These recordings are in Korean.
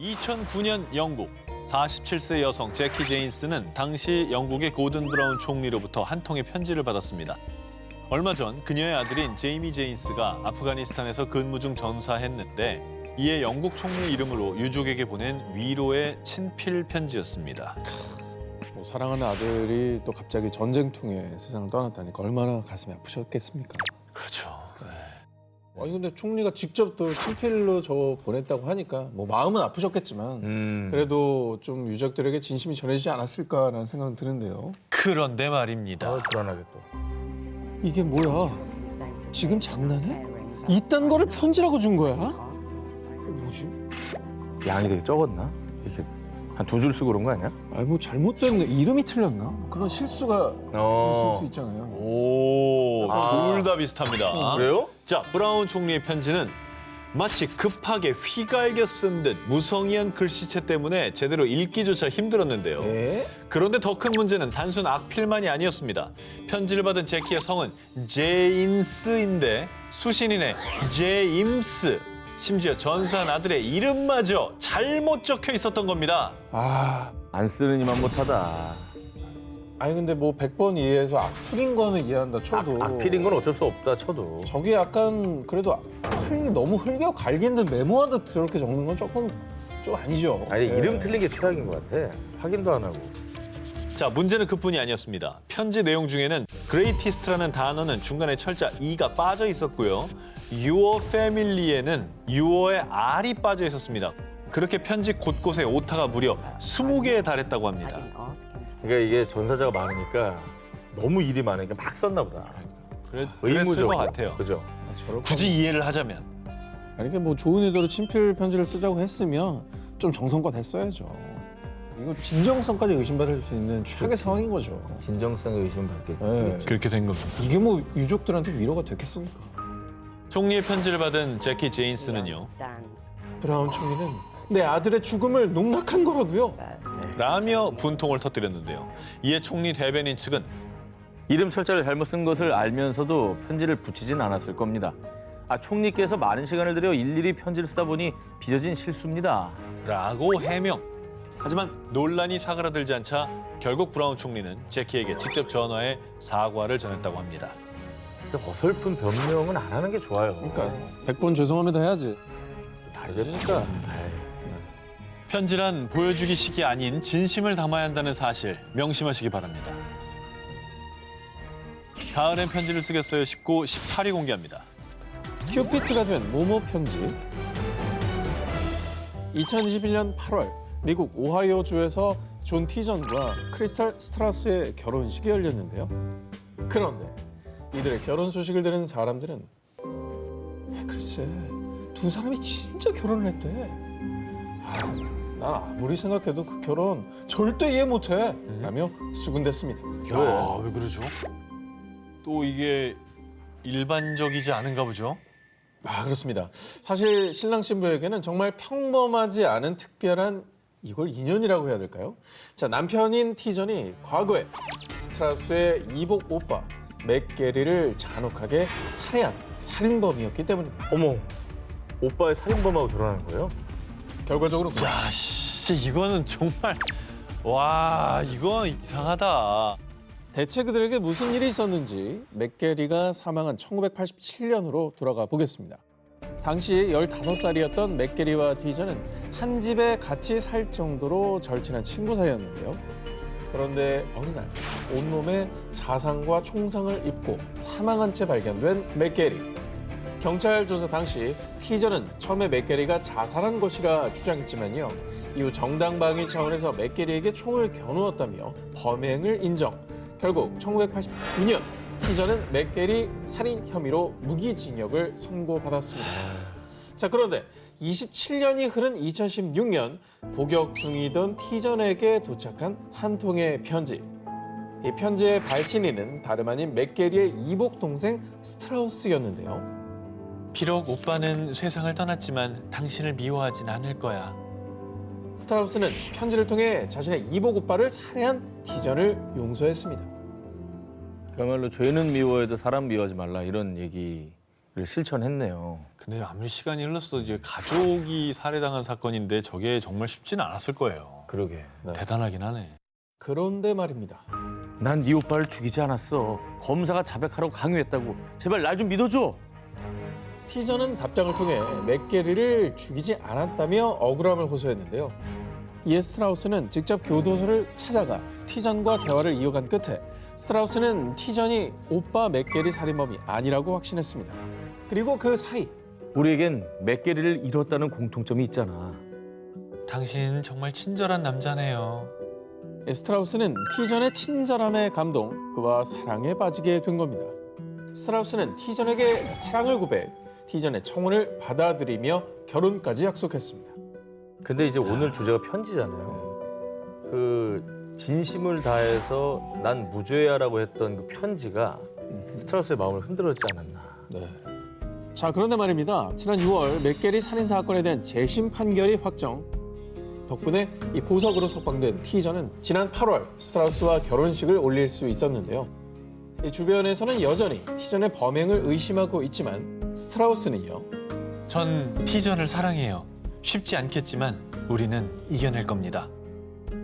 2009년 영국 47세 여성 제키 제인스는 당시 영국의 고든 브라운 총리로부터 한 통의 편지를 받았습니다. 얼마 전 그녀의 아들인 제이미 제인스가 아프가니스탄에서 근무 중 전사했는데 이에 영국 총리 이름으로 유족에게 보낸 위로의 친필 편지였습니다. 뭐 사랑하는 아들이 또 갑자기 전쟁통에 세상을 떠났다니까 얼마나 가슴이 아프셨겠습니까? 그렇죠. 아니 근데 총리가 직접 또 친필로 저 보냈다고 하니까 뭐 마음은 아프셨겠지만 그래도 좀 유족들에게 진심이 전해지지 않았을까라는 생각은 드는데요. 그런데 말입니다. 불안하게 또. 이게 뭐야? 지금 장난해? 이딴 거를 편지라고 준 거야? 뭐지? 양이 되게 적었나? 이렇게 한 두 줄 쓰고 그런 거 아니야? 아니 뭐 잘못됐네. 이름이 틀렸나? 그런 실수가 있을 수 있잖아요. 오, 아. 둘 다 비슷합니다. 그래요? 자, 브라운 총리의 편지는 마치 급하게 휘갈겨 쓴 듯 무성의한 글씨체 때문에 제대로 읽기조차 힘들었는데요. 예? 그런데 더 큰 문제는 단순 악필만이 아니었습니다. 편지를 받은 제키의 성은 제인스인데 수신인의 제임스, 심지어 전사한 아들의 이름마저 잘못 적혀 있었던 겁니다. 아, 안 쓰는 이만 못하다. 아니 근데 뭐 100번 이해해서 악플인 거는 이해한다 쳐도 악필인 건 어쩔 수 없다 쳐도. 저게 약간 그래도 너무 흘겨 갈긴 듯 메모하듯 그렇게 적는 건 조금 좀 아니죠. 아니 예. 이름 틀린 게 최악인 것 같아. 확인도 안 하고. 자, 문제는 그뿐이 아니었습니다. 편지 내용 중에는 greatest라는 단어는 중간에 철자 e가 빠져 있었고요. your family에는 your의 r이 빠져 있었습니다. 그렇게 편지 곳곳에 오타가 무려 20개에 달했다고 합니다. 그러니까 이게 전사자가 많으니까 너무 일이 많으니까 막 썼나 보다. 그랬을 의무적으로. 것 같아요. 그죠? 저럴 굳이 이해를 하자면. 아니 이게 뭐 좋은 의도로 친필 편지를 쓰자고 했으면 좀 정성껏 했어야죠. 이거 진정성까지 의심받을 수 있는 최악의 상황인 거죠. 진정성에 의심받겠지. 예. 그렇게 된 겁니다. 이게 뭐 유족들한테 위로가 됐겠습니까? 총리의 편지를 받은 제키 제인스는요. 브라운 총리는 내 아들의 죽음을 농락한 거라고요. 라며 분통을 터뜨렸는데요. 이에 총리 대변인 측은 이름 철자를 잘못 쓴 것을 알면서도 편지를 붙이진 않았을 겁니다. 총리께서 많은 시간을 들여 일일이 편지를 쓰다 보니 빚어진 실수입니다. 라고 해명. 하지만 논란이 사그라들지 않자 결국 브라운 총리는 제키에게 직접 전화해 사과를 전했다고 합니다. 어설픈 변명은 안 하는 게 좋아요. 그러니까 100번 죄송합니다 해야지. 다르겠니까. 편지란 보여주기식이 아닌 진심을 담아야 한다는 사실 명심하시기 바랍니다. 가을엔 편지를 쓰겠어요 19, 18위 공개합니다. 큐피트가 된 모모 편지. 2021년 8월 미국 오하이오주에서 존 티전과 크리스탈 스트라스의 결혼식이 열렸는데요. 그런데 이들의 결혼 소식을 들은 사람들은 글쎄 두 사람이 진짜 결혼을 했대. 난 아무리 생각해도 그 결혼 절대 이해 못해 라며 수군댔습니다. 야, 왜 그러죠? 또 이게 일반적이지 않은가 보죠? 그렇습니다. 사실 신랑 신부에게는 정말 평범하지 않은 특별한 이걸 인연이라고 해야 될까요? 자, 남편인 티전이 과거에 스트라우스의 이복 오빠 맥게리를 잔혹하게 살해한 살인범이었기 때문입니다. 어머, 오빠의 살인범하고 결혼한 거예요? 결과적으로 야, 진짜 이거는 정말 와, 이거 이상하다. 대체 그들에게 무슨 일이 있었는지 맥게리가 사망한 1987년으로 돌아가 보겠습니다. 당시 15살이었던 맥게리와 티전은 한 집에 같이 살 정도로 절친한 친구 사이였는데요. 그런데 어느 날 온몸에 자상과 총상을 입고 사망한 채 발견된 맥게리. 경찰 조사 당시 티전은 처음에 맥게리가 자살한 것이라 주장했지만요. 이후 정당방위 차원에서 맥게리에게 총을 겨누었다며 범행을 인정. 결국 1989년 티전은 맥게리 살인 혐의로 무기징역을 선고받았습니다. 자, 그런데 27년이 흐른 2016년 복역 중이던 티전에게 도착한 한 통의 편지. 이 편지의 발신인은 다름 아닌 맥게리의 이복 동생 스트라우스였는데요. 비록 오빠는 세상을 떠났지만 당신을 미워하진 않을 거야. 스트라우스는 편지를 통해 자신의 이복 오빠를 살해한 티전을 용서했습니다. 그야말로 죄는 미워해도 사람 미워하지 말라 이런 얘기를 실천했네요. 근데 아무리 시간이 흘렀어도 이제 가족이 살해당한 사건인데 저게 정말 쉽지는 않았을 거예요. 그러게. 네. 대단하긴 하네. 그런데 말입니다. 난 네 오빠를 죽이지 않았어. 검사가 자백하라고 강요했다고. 제발 날 좀 믿어줘. 티저는 답장을 통해 맥게리를 죽이지 않았다며 억울함을 호소했는데요. 이에 스트라우스는 직접 교도소를 찾아가 티전과 대화를 이어간 끝에 스트라우스는 티전이 오빠 맥게리 살인범이 아니라고 확신했습니다. 그리고 그 사이 우리에겐 맥게리를 잃었다는 공통점이 있잖아. 당신 정말 친절한 남자네요. 스트라우스는 티전의 친절함에 감동, 그와 사랑에 빠지게 된 겁니다. 스트라우스는 티전에게 사랑을 고백, 티전의 청혼을 받아들이며 결혼까지 약속했습니다. 근데 이제 오늘 주제가 편지잖아요. 그 진심을 다해서 난 무죄야라고 했던 그 편지가 스트라우스의 마음을 흔들었지 않았나. 네. 자, 그런데 말입니다. 지난 6월 맥게리 살인 사건에 대한 재심 판결이 확정. 덕분에 이 보석으로 석방된 티저는 지난 8월 스트라우스와 결혼식을 올릴 수 있었는데요. 이 주변에서는 여전히 티전의 범행을 의심하고 있지만 스트라우스는요. 전 티전을 사랑해요. 쉽지 않겠지만 우리는 이겨낼 겁니다.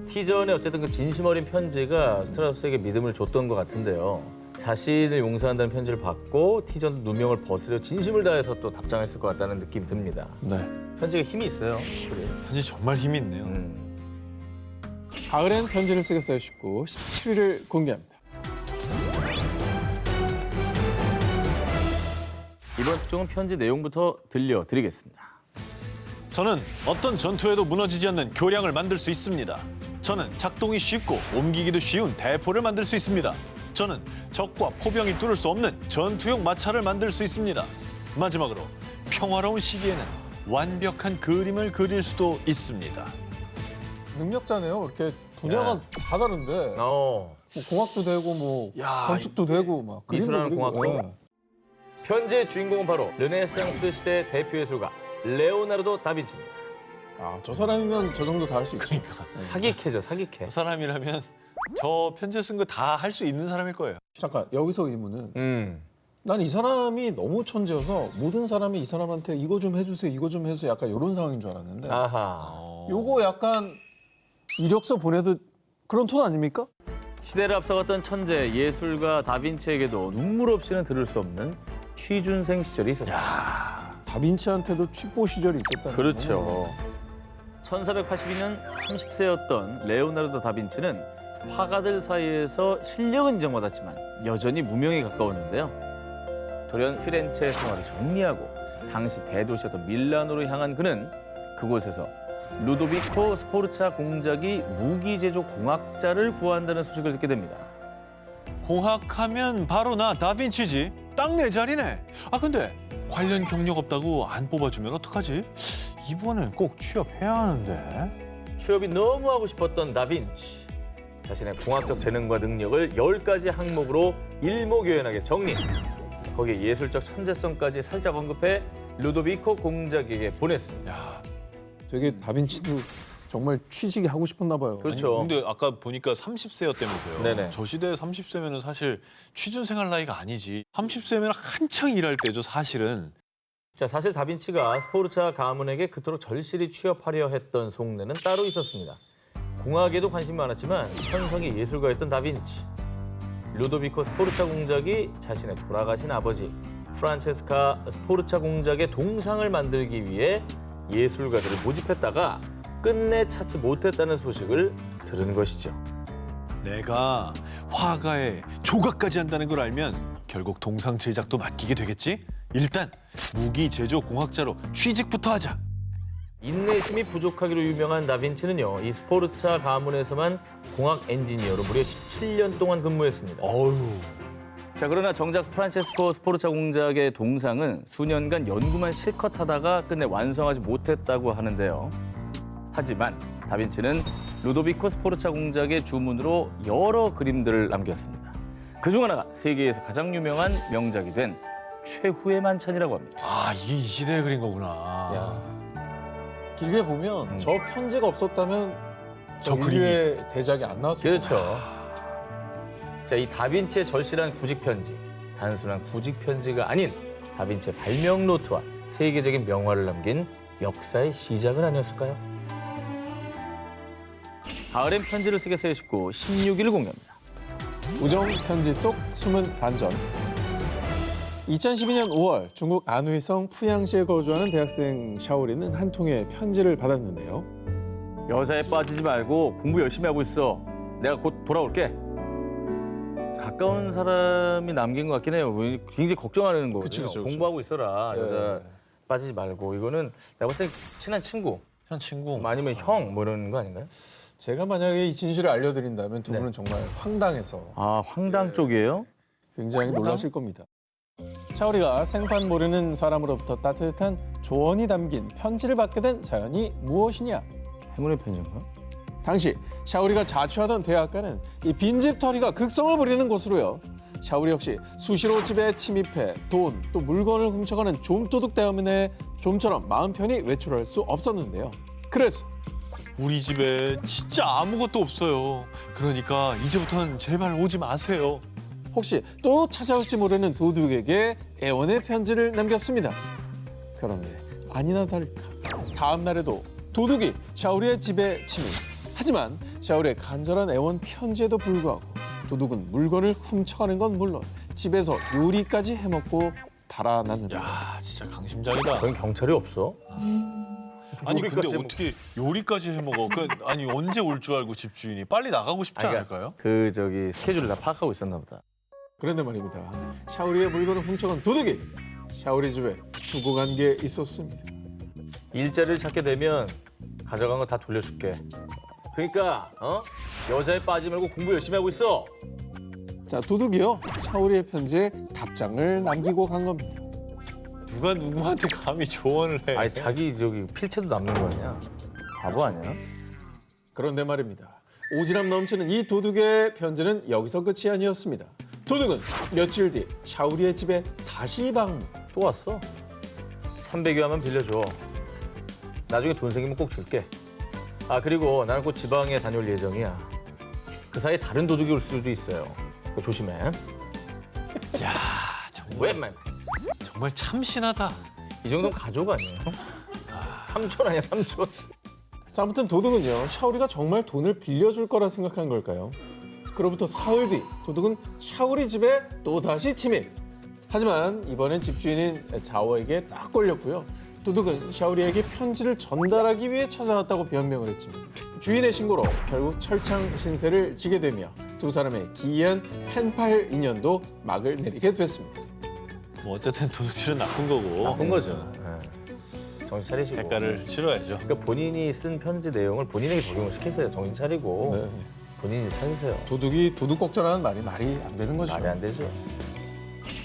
티전의 어쨌든 그 진심 어린 편지가 스트라우스에게 믿음을 줬던 것 같은데요. 자신을 용서한다는 편지를 받고 티전도 누명을 벗으려 진심을 다해서 또 답장했을 것 같다는 느낌이 듭니다. 네. 편지가 힘이 있어요. 그래. 편지 정말 힘이 있네요. 가을엔 편지를 쓰겠어요 19, 17일을 공개합니다. 이번 특종은 편지 내용부터 들려드리겠습니다. 저는 어떤 전투에도 무너지지 않는 교량을 만들 수 있습니다. 저는 작동이 쉽고 옮기기도 쉬운 대포를 만들 수 있습니다. 저는 적과 포병이 뚫을 수 없는 전투용 마차를 만들 수 있습니다. 마지막으로 평화로운 시기에는 완벽한 그림을 그릴 수도 있습니다. 능력자네요. 이렇게 분야가 다 다른데 뭐 공학도 되고 뭐 야, 건축도 되고 막 미술하는 그림도 그리고. 공학도. 편지의 주인공은 바로 르네상스 시대의 대표 예술가 레오나르도 다빈치입니다. 아, 저 사람이면 저 정도 다 할 수 있죠. 그러니까 사기캐죠, 사기캐. 그 사람이라면 저 편지 쓴 거 다 할 수 있는 사람일 거예요. 잠깐 여기서 의문은 난 이 사람이 너무 천재여서 모든 사람이 이 사람한테 이거 좀 해주세요, 이거 좀 해주세요 약간 이런 상황인 줄 알았는데 아하. 요거 약간 이력서 보내도 그런 톤 아닙니까? 시대를 앞서갔던 천재 예술가 다빈치에게도 눈물 없이는 들을 수 없는 취준생 시절이 있었습니다. 다빈치한테도 취뽀 시절이 있었다는 그렇죠. 1482년 30세였던 레오나르도 다빈치는 화가들 사이에서 실력은 인정받았지만 여전히 무명에 가까웠는데요. 돌연 피렌체 생활을 정리하고 당시 대도시였던 밀라노로 향한 그는 그곳에서 루도비코 스포르차 공작이 무기 제조 공학자를 구한다는 소식을 듣게 됩니다. 공학하면 바로 나 다빈치지. 딱 내 자리네. 아 근데 관련 경력 없다고 안 뽑아주면 어떡하지? 이번엔 꼭 취업해야 하는데. 취업이 너무 하고 싶었던 다빈치. 자신의 공학적 재능과 능력을 10가지 항목으로 일목요연하게 정리. 거기에 예술적 천재성까지 살짝 언급해 루도비코 공작에게 보냈습니다. 야, 되게 다빈치도 정말 취직이 하고 싶었나 봐요. 그렇죠. 아니, 근데 아까 보니까 30세였다면서요. 네네. 저 시대에 30세면 사실 취준생활 나이가 아니지. 30세면 한창 일할 때죠, 사실은. 자, 사실 다빈치가 스포르차 가문에게 그토록 절실히 취업하려 했던 속내는 따로 있었습니다. 공학에도 관심이 많았지만 천성이 예술가였던 다빈치. 루도비코 스포르차 공작이 자신의 돌아가신 아버지 프란체스카 스포르차 공작의 동상을 만들기 위해 예술가들을 모집했다가 끝내 찾지 못했다는 소식을 들은 것이죠. 내가 화가의 조각까지 한다는 걸 알면 결국 동상 제작도 맡기게 되겠지? 일단 무기 제조 공학자로 취직부터 하자. 인내심이 부족하기로 유명한 다빈치는요, 이 스포르차 가문에서만 공학 엔지니어로 무려 17년 동안 근무했습니다. 어휴. 자, 그러나 정작 프란체스코 스포르차 공작의 동상은 수년간 연구만 실컷 하다가 끝내 완성하지 못했다고 하는데요. 하지만 다빈치는 루도비코 스포르차 공작의 주문으로 여러 그림들을 남겼습니다. 그중 하나가 세계에서 가장 유명한 명작이 된 최후의 만찬이라고 합니다. 아, 이게 이 시대에 그린 거구나. 야. 길게 보면 저 편지가 없었다면 저 저 인류의 대작이 안 나왔을 거예요. 그렇죠. 자, 이 다빈치의 절실한 구직 편지, 단순한 구직 편지가 아닌 다빈치의 발명 노트와 세계적인 명화를 남긴 역사의 시작은 아니었을까요? 가을엔 편지를 쓰겠어요 19, 16일 공개합니다. 우정 편지 속 숨은 반전. 2012년 5월 중국 안휘성 푸양시에 거주하는 대학생 샤오리는 한 통의 편지를 받았는데요. 여자에 빠지지 말고 공부 열심히 하고 있어. 내가 곧 돌아올게. 가까운 사람이 남긴 것 같긴 해요. 굉장히 걱정하는 거거든요. 그쵸. 공부하고 있어라. 네. 여자 빠지지 말고. 이거는 내가 봤을 때 친한 친구 현 친구. 아니면 형 뭐 이런 거 아닌가요? 제가 만약에 이 진실을 알려드린다면 두 네. 분은 정말 황당해서 아, 황당 쪽이에요? 굉장히 놀라실 겁니다. 샤오리가 생판 모르는 사람으로부터 따뜻한 조언이 담긴 편지를 받게 된 사연이 무엇이냐? 행운의 편지인가? 당시 샤오리가 자취하던 대학가는 이 빈집털이가 극성을 부리는 곳으로요. 샤오리 역시 수시로 집에 침입해 돈 또 물건을 훔쳐가는 좀도둑 때문에 좀처럼 마음 편히 외출할 수 없었는데요. 그래서 우리 집에 진짜 아무것도 없어요. 그러니까 이제부터는 제발 오지 마세요. 혹시 또 찾아올지 모르는 도둑에게 애원의 편지를 남겼습니다. 그런데 아니나 다를까 다음 날에도 도둑이 샤오리의 집에 침입. 하지만 샤오리의 간절한 애원 편지에도 불구하고 도둑은 물건을 훔쳐가는 건 물론 집에서 요리까지 해먹고 달아났는데 야, 진짜 강심장이다. 저희 경찰이 없어? 아니 근데 요리까지 어떻게 요리까지 해 먹어? 아니 언제 올 줄 알고 집주인이 빨리 나가고 싶지 않을까요? 그 저기 스케줄을 다 파악하고 있었나 보다. 그런데 말입니다. 샤오리의 물건을 훔쳐간 도둑이 샤오리 집에 두고 간 게 있었습니다. 일자리를 찾게 되면 가져간 거 다 돌려줄게. 그러니까 여자에 빠지지 말고 공부 열심히 하고 있어. 자, 도둑이요. 샤오리의 편지에 답장을 남기고 간 겁니다. 누가 누구한테 감히 조언을 해? 아니 자기 저기 필체도 남는 거 아니야? 바보 아니야? 그런데 말입니다. 오지랖 넘치는 이 도둑의 편지는 여기서 끝이 아니었습니다. 도둑은 며칠 뒤 샤오리의 집에 다시 방문. 또 왔어? 300여 원만 빌려줘. 나중에 돈 생기면 꼭 줄게. 아 그리고 나는 곧 지방에 다녀올 예정이야. 그 사이에 다른 도둑이 올 수도 있어요. 그거 조심해. 야, 정말 웬만 정말 참신하다. 이 정도면 가족 아니에요? 삼촌 아니야 삼촌? 자, 아무튼 도둑은요. 샤오리가 정말 돈을 빌려줄 거라 생각한 걸까요? 그로부터 사흘 뒤 도둑은 샤오리 집에 또다시 침입. 하지만 이번엔 집주인인 자오에게 딱 걸렸고요. 도둑은 샤오리에게 편지를 전달하기 위해 찾아왔다고 변명을 했지만 주인의 신고로 결국 철창 신세를 지게 되며 두 사람의 기이한 펜팔 인연도 막을 내리게 됐습니다. 뭐 어쨌든 도둑질은 나쁜 거고 나쁜 거죠. 네. 정신 차리시고. 대가를 치러야죠. 그러니까 본인이 쓴 편지 내용을 본인에게 적용을 시키세요. 정신 차리고 네. 본인이 찾으세요. 도둑이 도둑걱전하는 말이 안 되는 거죠. 말이 안 되죠.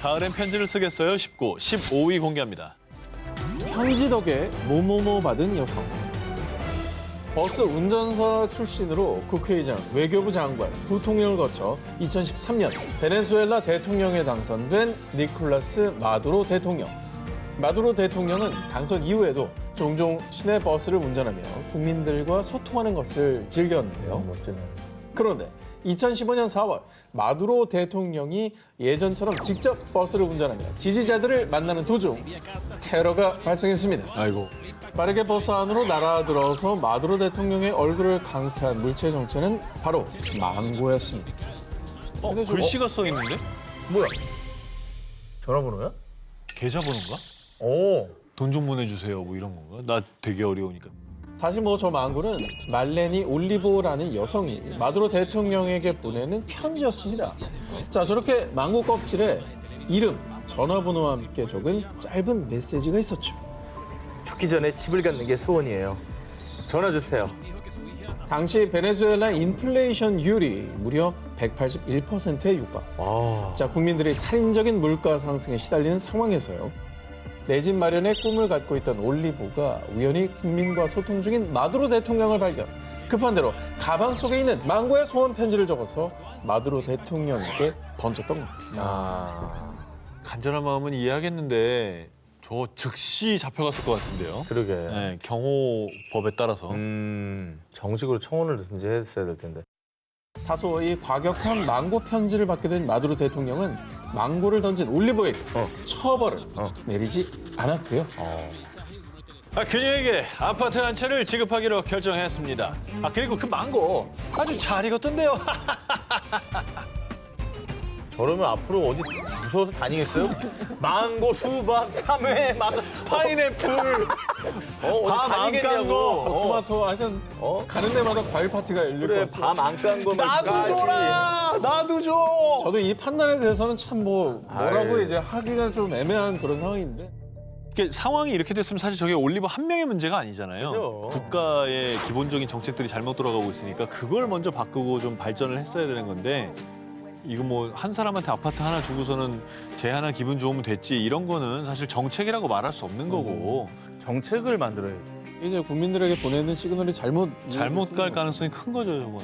가을엔 편지를 쓰겠어요 19, 15위 공개합니다. 편지 덕에 뭐뭐뭐 받은 여성. 버스 운전사 출신으로 국회의장, 외교부 장관, 부통령을 거쳐 2013년 베네수엘라 대통령에 당선된 니콜라스 마두로 대통령. 마두로 대통령은 당선 이후에도 종종 시내 버스를 운전하며 국민들과 소통하는 것을 즐겼는데요. 멋지네. 그런데 2015년 4월 마두로 대통령이 예전처럼 직접 버스를 운전하며 지지자들을 만나는 도중 테러가 발생했습니다. 아이고. 빠르게 버스 안으로 날아들어서 마두로 대통령의 얼굴을 강타한 물체 정체는 바로 망고였습니다. 근데 저- 글씨가 써 있는데? 뭐야? 전화번호야? 계좌번호인가? 오. 돈 좀 보내주세요 뭐 이런 건가? 나 되게 어려우니까. 다시 저 망고는 말레니 올리보라는 여성이 마두로 대통령에게 보내는 편지였습니다. 자, 저렇게 망고 껍질에 이름, 전화번호와 함께 적은 짧은 메시지가 있었죠. 죽기 전에 집을 갖는 게 소원이에요. 전화 주세요. 당시 베네수엘라 인플레이션율이 무려 181%에 육박. 와. 자, 국민들이 살인적인 물가 상승에 시달리는 상황에서요. 내 집 마련의 꿈을 갖고 있던 올리보가 우연히 국민과 소통 중인 마두로 대통령을 발견. 급한 대로 가방 속에 있는 망고의 소원 편지를 적어서 마두로 대통령에게 던졌던 겁니다. 아. 간절한 마음은 이해하겠는데 저 즉시 잡혀갔을 것 같은데요. 그러게. 네, 경호법에 따라서. 정식으로 청원을 든지 했어야 될 텐데. 다소 이 과격한 망고 편지를 받게 된 마두로 대통령은 망고를 던진 올리버에게 처벌을 내리지 않았고요. 그녀에게 아파트 한 채를 지급하기로 결정했습니다. 그리고 그 망고 아주 잘 익었던데요. 저러면 앞으로 어디 무서워서 다니겠어요? 망고, 수박, 참외, 파인애플, 어디 밤 다니겠냐고. 토마토 하여튼 가는 데마다 과일 파티가 열릴 것 그래, 같습니다. 밤 안 깐 거. 나도 줘라, 나도 줘. 저도 이 판단에 대해서는 참 뭐라고 아이. 이제 하기가 좀 애매한 그런 상황인데. 이게 상황이 이렇게 됐으면 사실 저게 올리버 한 명의 문제가 아니잖아요. 그죠. 국가의 기본적인 정책들이 잘못 돌아가고 있으니까 그걸 먼저 바꾸고 좀 발전을 했어야 되는 건데 이거 뭐 한 사람한테 아파트 하나 주고서는 쟤 하나 기분 좋으면 됐지 이런 거는 사실 정책이라고 말할 수 없는 거고 정책을 만들어야 돼. 이제 국민들에게 보내는 시그널이 잘못 잘못 갈 가능성이 큰 거죠, 저건.